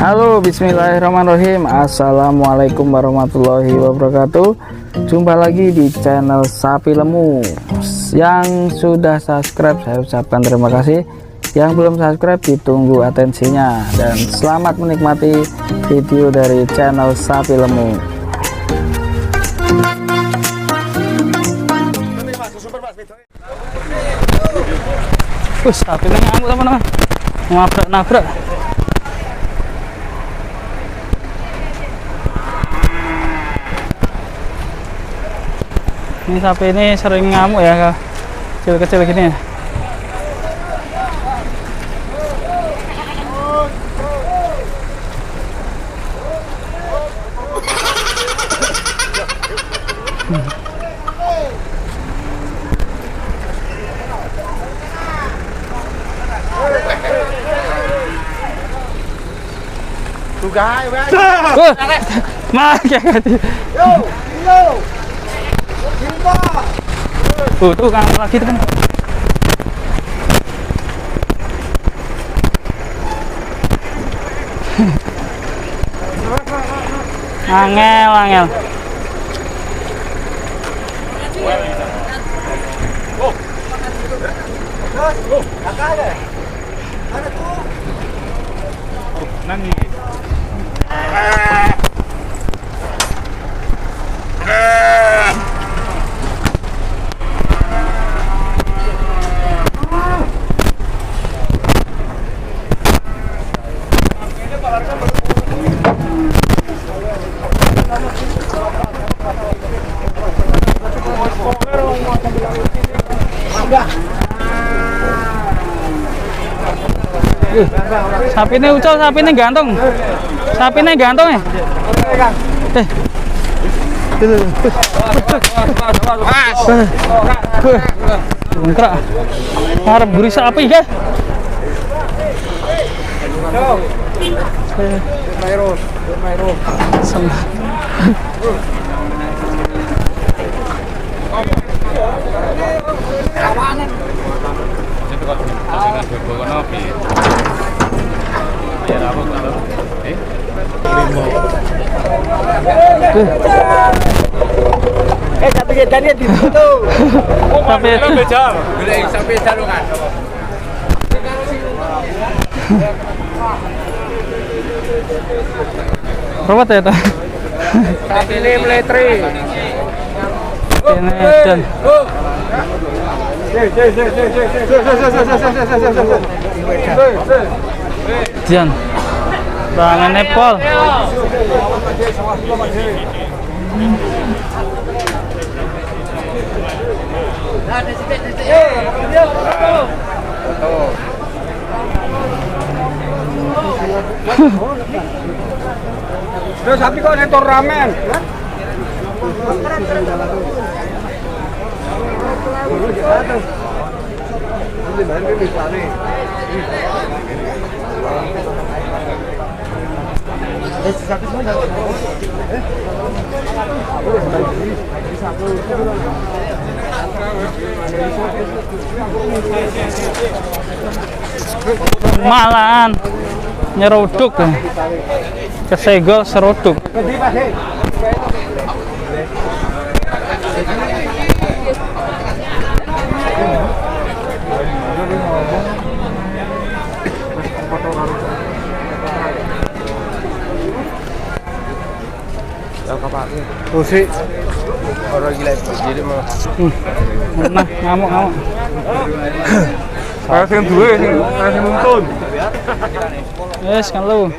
Halo, bismillahirrahmanirrahim. Assalamualaikum warahmatullahi wabarakatuh. Jumpa lagi di channel Sapi Lemu. Yang sudah subscribe saya ucapkan terima kasih. Yang belum subscribe ditunggu atensinya. Dan selamat menikmati video dari channel Sapi Lemu. Sapi ngamuk teman-teman, nabrak. Ini sapi ini sering ngamuk ya, kecil-kecil gini ya. Tuh kan lagi teman. Angel. Sapi ini ucul, sapi ini gantung ya. Bengkrak. Harap beri sapi ya. Sapi tadi di situ. Sapi sarungan. Rawat ya, Tah? Sapi ini meletri. Ini dan Jan. Bangan Nepal. Terus sapi kok netor ramen. Malahan nyeruduk kesegol seruduk. Pusing. Orang gila jadi mah. Nah, ngamuk. Saya sing duwe sing nuntun. Yes, kan lu.